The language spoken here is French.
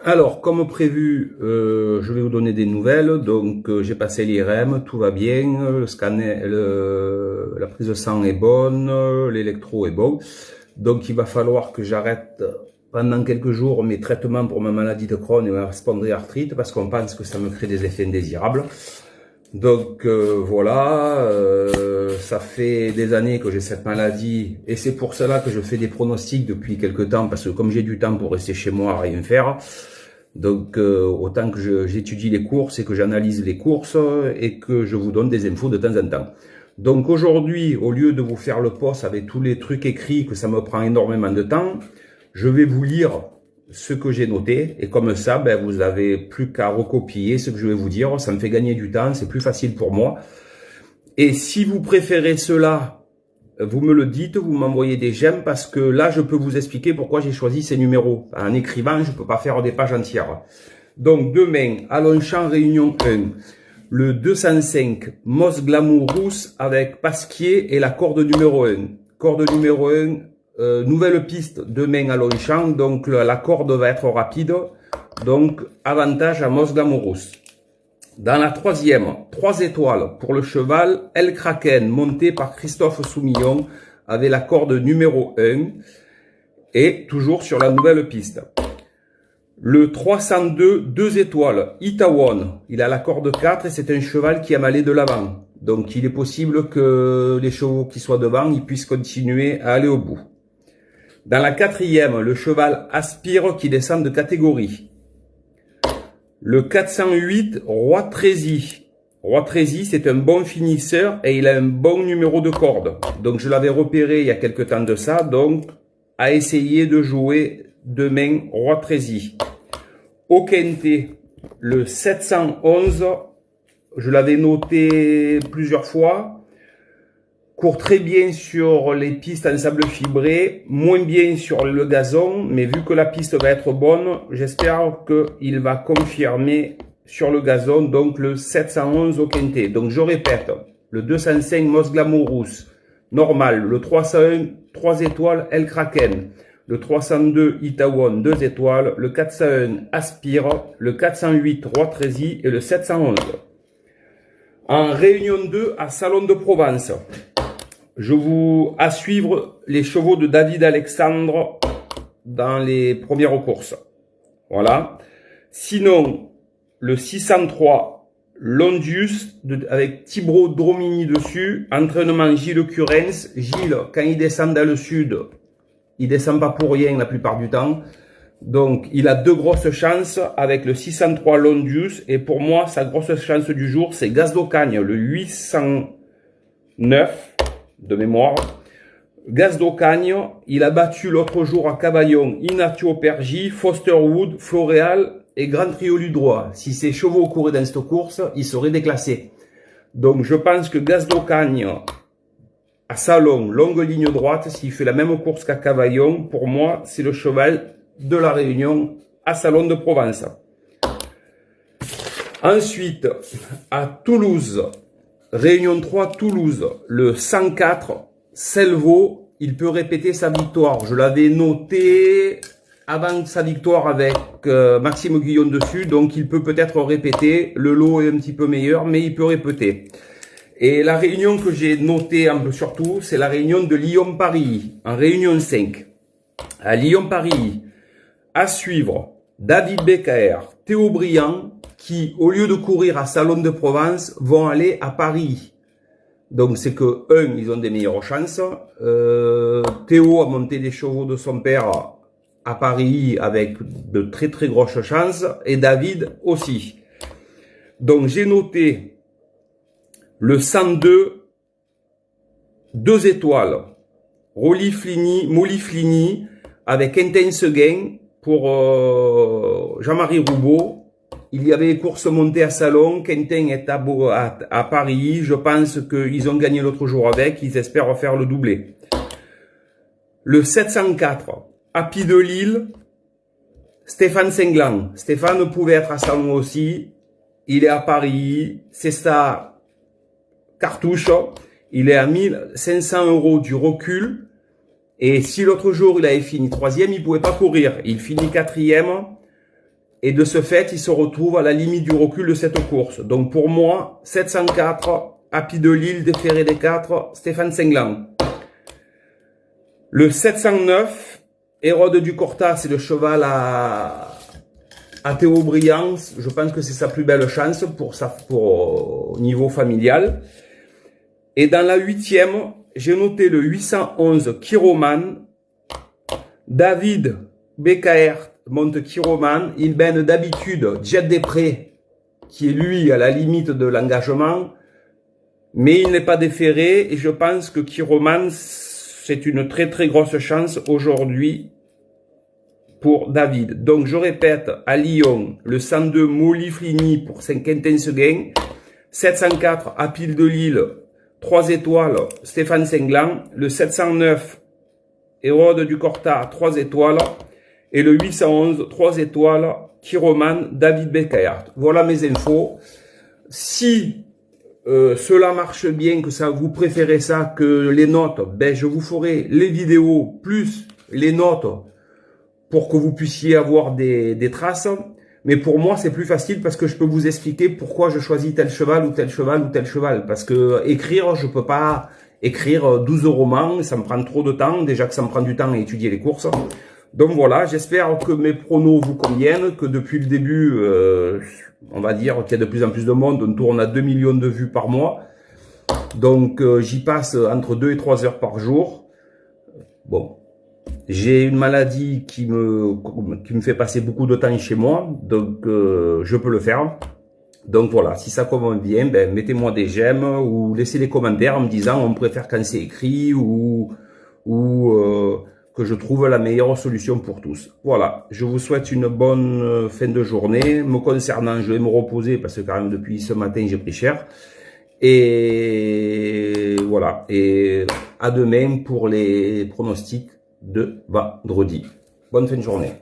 Alors, comme prévu, je vais vous donner des nouvelles. Donc, j'ai passé l'IRM, tout va bien, le scanner, la prise de sang est bonne, l'électro est bon. Donc, il va falloir que j'arrête pendant quelques jours mes traitements pour ma maladie de Crohn et ma spondylarthrite parce qu'on pense que ça me crée des effets indésirables. Donc voilà, ça fait des années que j'ai cette maladie et c'est pour cela que je fais des pronostics depuis quelques temps parce que comme j'ai du temps pour rester chez moi à rien faire, donc autant que j'étudie les courses et que j'analyse les courses et que je vous donne des infos de temps en temps. Donc aujourd'hui, au lieu de vous faire le post avec tous les trucs écrits que ça me prend énormément de temps, je vais vous lire ce que j'ai noté et comme ça, ben, vous avez plus qu'à recopier ce que je vais vous dire. Ça me fait gagner du temps, c'est plus facile pour moi. Et si vous préférez cela, vous me le dites, vous m'envoyez des j'aime parce que là, je peux vous expliquer pourquoi j'ai choisi ces numéros. En écrivant, je peux pas faire des pages entières. Donc demain, à Longchamp, réunion 1, le 205, Moss Glamour Rousse avec Pasquier et la corde numéro 1. Corde numéro 1, nouvelle piste demain à Longchamp, donc la corde va être rapide, donc avantage à Moss Glamour Rousse. Dans la troisième, 3 étoiles pour le cheval, El Kraken, monté par Christophe Soumillon, avec la corde numéro 1, et toujours sur la nouvelle piste. Le 302, 2 étoiles, Itawan, il a la corde 4 et c'est un cheval qui aime aller de l'avant. Donc il est possible que les chevaux qui soient devant, ils puissent continuer à aller au bout. Dans la quatrième, le cheval Aspire qui descend de catégorie. Le 408, Roi Trési. Roi Trési, c'est un bon finisseur et il a un bon numéro de corde. Donc je l'avais repéré il y a quelques temps de ça, donc à essayer de jouer demain Roi Trési. Au Quintet, le 711, je l'avais noté plusieurs fois. Court très bien sur les pistes en sable fibré, moins bien sur le gazon, mais vu que la piste va être bonne, j'espère qu'il va confirmer sur le gazon, donc le 711 au Quintet. Donc je répète, le 205 Moss Glamour Rousse, normal, le 301, 3 étoiles, El Kraken, le 302 Itawan, 2 étoiles, le 401 Aspire, le 408 Roi Trési et le 711. En réunion 2 à Salon de Provence, je vous à suivre les chevaux de David Alexandre dans les premières courses. Voilà. Sinon, le 603 Londius avec Thibaut Dromini dessus, entraînement Gilles Curens. Gilles, quand il descend dans le sud, il descend pas pour rien la plupart du temps. Donc, il a 2 grosses chances avec le 603 Londius. Et pour moi, sa grosse chance du jour, c'est Gaz d'Ocagne, le 809 de mémoire. Gaz d'Ocagne, il a battu l'autre jour à Cavaillon Inatio Pergi, Fosterwood, Floréal et Grand Triolu droit. Si ces chevaux couraient dans cette course, ils seraient déclassés. Donc, je pense que Gaz d'Ocagne, à Salon, longue ligne droite, s'il fait la même course qu'à Cavaillon, pour moi, c'est le cheval de la Réunion à Salon de Provence. Ensuite, à Toulouse, Réunion 3, Toulouse, le 104, Selvo, il peut répéter sa victoire. Je l'avais noté avant sa victoire avec Maxime Guillon dessus, donc il peut peut-être répéter. Le lot est un petit peu meilleur, mais il peut répéter. Et la réunion que j'ai notée un peu surtout, c'est la réunion de Lyon-Paris, en réunion 5. À Lyon-Paris, à suivre, David Becaer, Théo Briand, qui, au lieu de courir à Salon de Provence, vont aller à Paris. Donc, c'est que, ils ont des meilleures chances. Théo a monté des chevaux de son père à Paris avec de très très grosses chances. Et David aussi. Donc, j'ai noté le 102, 2 étoiles. Molly Flini avec Intense Gain pour Jean-Marie Roubaud. Il y avait les courses montées à Salon, Quentin est à Paris. Je pense qu'ils ont gagné l'autre jour avec, ils espèrent faire le doublé. Le 704, Happy de Lille, Stéphane Senglan. Stéphane pouvait être à Salon aussi. Il est à Paris, c'est sa cartouche. Il est à 1500 € du recul. Et si l'autre jour il avait fini 3e, il pouvait pas courir. Il finit 4e. Et de ce fait, il se retrouve à la limite du recul de cette course. Donc pour moi, 704, Happy de Lille, déféré des 4, Stéphane Senglan. Le 709, Hérode du Corta, c'est le cheval à Théo Briand. Je pense que c'est sa plus belle chance pour niveau familial. Et dans la 8e, j'ai noté le 811 Kiroman. David BKR monte Kiroman. Il mène d'habitude Jet des Prés, qui est lui à la limite de l'engagement. Mais il n'est pas déféré et je pense que Kiroman, c'est une très très grosse chance aujourd'hui pour David. Donc je répète, à Lyon, le 102 Moliflini pour 5 intenses gains. 704 à Pile de Lille, 3 étoiles, Stéphane Senglan. Le 709, Hérode du Corta, 3 étoiles. Et le 811, 3 étoiles, Kiroman, David Beccaert. Voilà mes infos. Si cela marche bien, que ça vous préférez ça, que les notes, ben je vous ferai les vidéos plus les notes pour que vous puissiez avoir des traces. Mais pour moi, c'est plus facile parce que je peux vous expliquer pourquoi je choisis tel cheval ou tel cheval ou tel cheval. Parce que écrire, je peux pas écrire 12 romans, ça me prend trop de temps. Déjà que ça me prend du temps à étudier les courses. Donc voilà, j'espère que mes pronos vous conviennent, que depuis le début, on va dire qu'il y a de plus en plus de monde, on tourne à 2 millions de vues par mois. Donc j'y passe entre 2 et 3 heures par jour. Bon, j'ai une maladie qui me fait passer beaucoup de temps chez moi, donc je peux le faire. Donc voilà, si ça convient bien, ben, mettez-moi des j'aime ou laissez des commentaires en me disant on préfère quand c'est écrit ou que je trouve la meilleure solution pour tous. Voilà, je vous souhaite une bonne fin de journée. Me concernant, je vais me reposer parce que quand même depuis ce matin j'ai pris cher. Et voilà, et à demain pour les pronostics de vendredi. Bonne fin de journée.